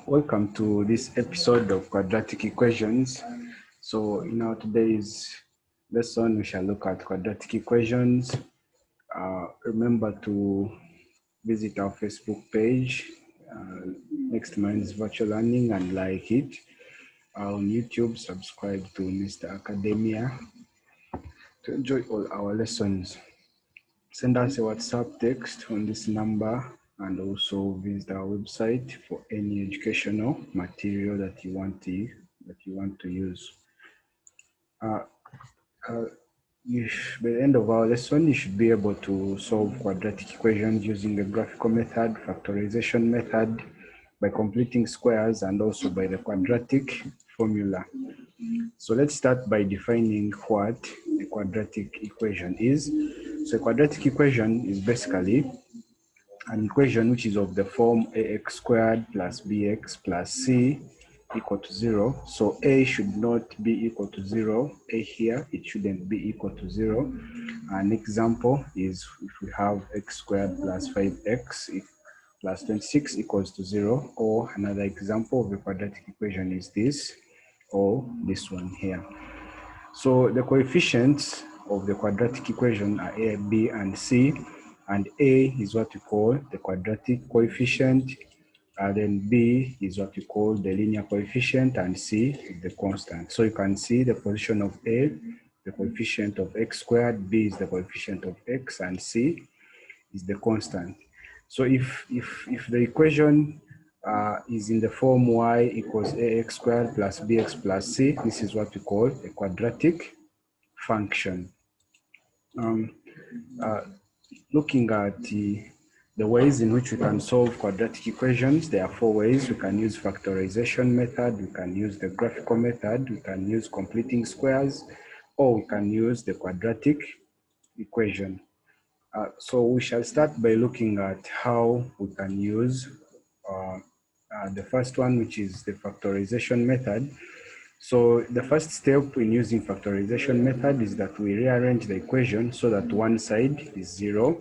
Welcome to this episode of Quadratic Equations. So in our today's lesson, we shall look at quadratic equations. Remember to visit our Facebook page, Next Minds Virtual Learning, and like it. On YouTube, subscribe to Mr. Academia to enjoy all our lessons. Send us a WhatsApp text on this number and also visit our website for any educational material that you want to use. By the end of our lesson, you should be able to solve quadratic equations using the graphical method, factorization method, by completing squares, and also by the quadratic formula. So let's start by defining what a quadratic equation is. So a quadratic equation is basically an equation which is of the form ax squared plus bx plus c equal to 0. So a should not be equal to 0. A here, it shouldn't be equal to 0. An example is if we have x squared plus 5x plus 26 equals to 0. Or another example of a quadratic equation is this, or this one here. So the coefficients of the quadratic equation are a, b, and c. And a is what we call the quadratic coefficient, and then b is what we call the linear coefficient, and c is the constant. So you can see the position of a, the coefficient of x squared, b is the coefficient of x, and c is the constant. So if the equation is in the form y equals ax squared plus bx plus c, this is what we call a quadratic function. Looking at the ways in which we can solve quadratic equations, there are 4 ways. We can use factorization method, we can use the graphical method, we can use completing squares, or we can use the quadratic equation. So we shall start by looking at how we can use the first one, which is the factorization method. So the first step in using factorization method is that we rearrange the equation so that one side is 0,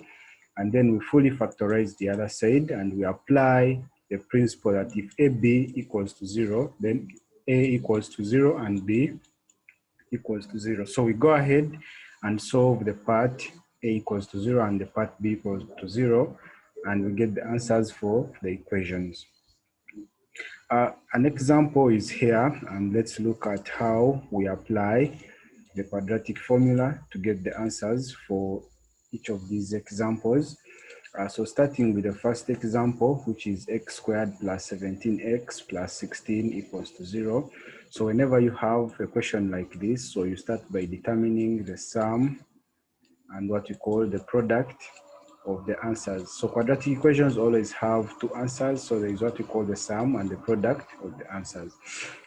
and then we fully factorize the other side, and we apply the principle that if AB equals to 0, then A equals to 0 and B equals to 0. So we go ahead and solve the part A equals to 0 and the part B equals to 0, and we get the answers for the equations. An example is here, and let's look at how we apply the quadratic formula to get the answers for each of these examples. So starting with the first example, which is x squared plus 17x plus 16 equals to 0. So whenever you have a question like this, so you start by determining the sum and what you call the product of the answers. So quadratic equations always have 2 answers. So there is what we call the sum and the product of the answers.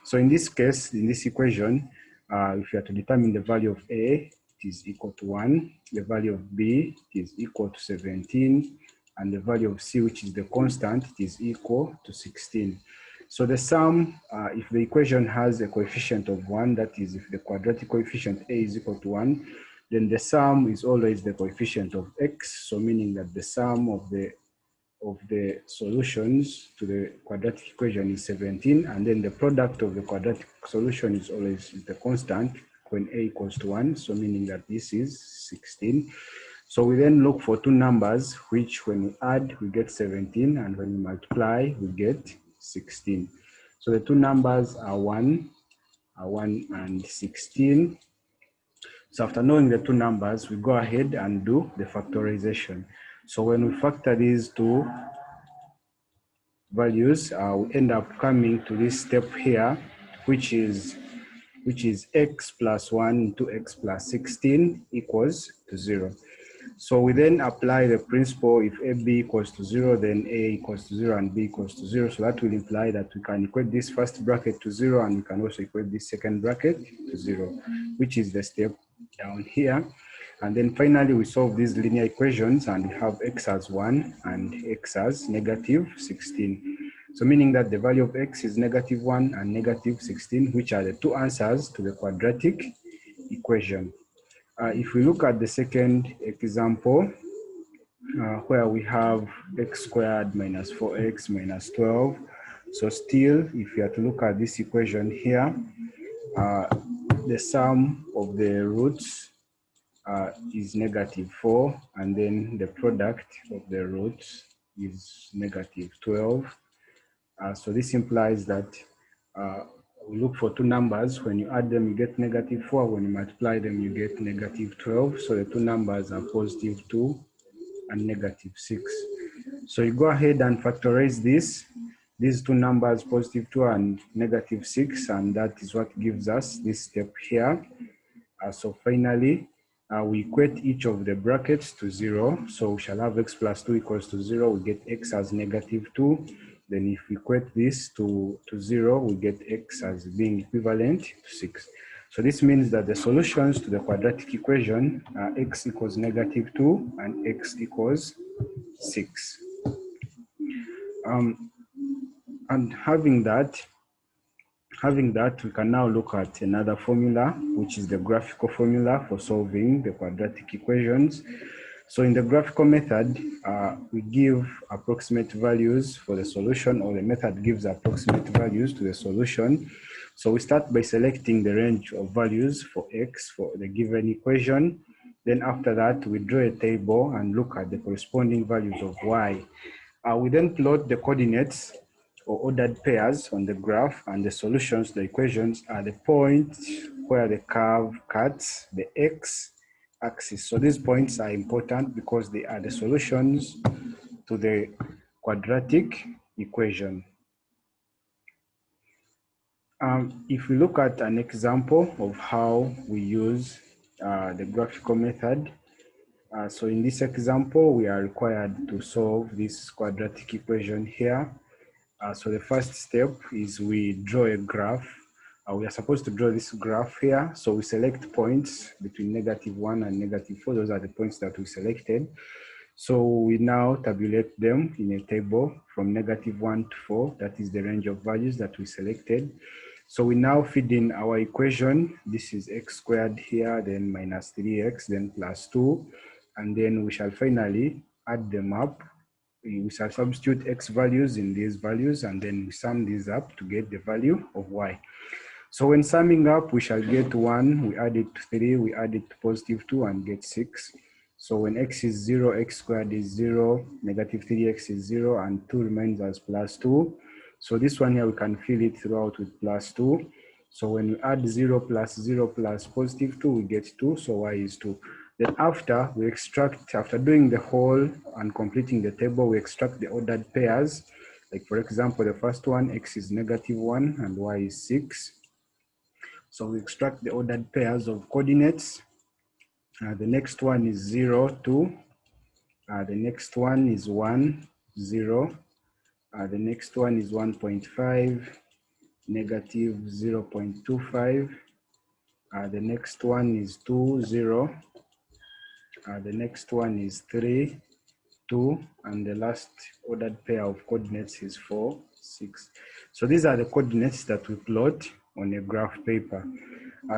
So in this case, in this equation, if you are to determine the value of A, it is equal to 1. The value of B is equal to 17. And the value of C, which is the constant, it is equal to 16. So the sum, if the equation has a coefficient of 1, that is, if the quadratic coefficient A is equal to 1, then the sum is always the coefficient of x, so meaning that the sum of the solutions to the quadratic equation is 17, and then the product of the quadratic solution is always the constant when A equals to 1, so meaning that this is 16. So we then look for 2 numbers, which when we add, we get 17, and when we multiply, we get 16. So the 2 numbers are 1 and 16. So after knowing the 2 numbers, we go ahead and do the factorization. So when we factor these 2 values, we end up coming to this step here, which is x plus 1 into x plus 16 equals to 0. So we then apply the principle, if AB equals to 0, then A equals to 0 and B equals to 0. So that will imply that we can equate this first bracket to 0, and we can also equate this second bracket to 0, which is the step down here. And then finally, we solve these linear equations, and we have x as 1 and x as negative 16. So meaning that the value of x is negative 1 and negative 16, which are the 2 answers to the quadratic equation. If we look at the second example, where we have x squared minus 4x minus 12 So still, if you are to look at this equation here, the sum of the roots is -4, and then the product of the roots is -12. So this implies that we look for two numbers. When you add them, you get -4. When you multiply them, you get -12. So the two numbers are +2 and -6. So you go ahead and factorize these two numbers, +2 and -6, and that is what gives us this step here. So finally, we equate each of the brackets to 0. So we shall have x plus 2 equals to 0. We get x as -2. Then if we equate this to 0, we get x as being equivalent to 6. So this means that the solutions to the quadratic equation are x equals -2 and x equals 6. And having that, we can now look at another formula, which is the graphical formula for solving the quadratic equations. So in the graphical method, we give approximate values for the solution, or the method gives approximate values to the solution. So we start by selecting the range of values for x for the given equation. Then after that, we draw a table and look at the corresponding values of y. We then plot the coordinates or ordered pairs on the graph, and the solutions to the equations are the points where the curve cuts the x-axis. So these points are important because they are the solutions to the quadratic equation. If we look at an example of how we use the graphical method, so in this example, we are required to solve this quadratic equation here. So the first step is we draw a graph. We are supposed to draw this graph here. So we select points between -1 and -4. Those are the points that we selected. So we now tabulate them in a table from -1 to 4. That is the range of values that we selected. So we now feed in our equation. This is x squared here, then -3x, then +2. And then we shall finally add them up. We shall substitute x values in these values, and then we sum these up to get the value of y. So when summing up, we shall get 1, we add it to 3, we add it to +2 and get 6. So when x is 0, x squared is 0, -3x is 0, and 2 remains as +2. So this one here, we can fill it throughout with +2. So when we add 0 plus 0 plus +2, we get 2, so y is 2. Then after doing the whole and completing the table, we extract the ordered pairs. Like for example, the first one, x is -1 and y is 6. So we extract the ordered pairs of coordinates. The next one is 0, 2. The next one is 1, 0. The next one is 1.5, -0.25. The next one is 2, 0. The next one is 3, 2, and the last ordered pair of coordinates is 4, 6. So these are the coordinates that we plot on a graph paper.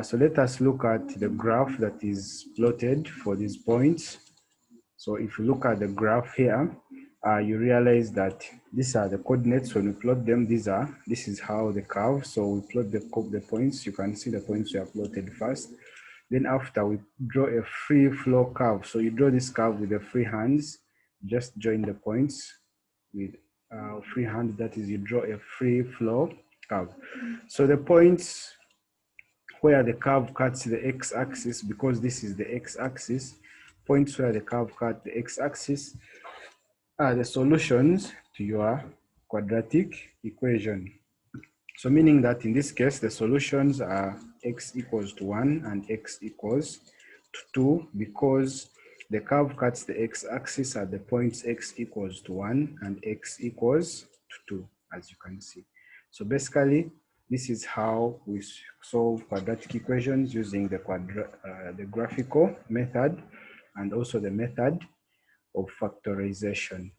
So let us look at the graph that is plotted for these points. So if you look at the graph here, you realize that these are the coordinates. When we plot them, this is how the curve. So we plot the points. You can see the points we have plotted first. Then after, we draw a free flow curve. So you draw this curve with the free hands. Just join the points with free hand. That is, you draw a free flow curve. So the points where the curve cuts the x-axis, because this is the x-axis, points where the curve cuts the x-axis are the solutions to your quadratic equation. So meaning that in this case, the solutions are x equals to 1 and x equals to 2, because the curve cuts the x-axis at the points x equals to 1 and x equals to 2, as you can see. So basically, this is how we solve quadratic equations using the graphical method and also the method of factorization.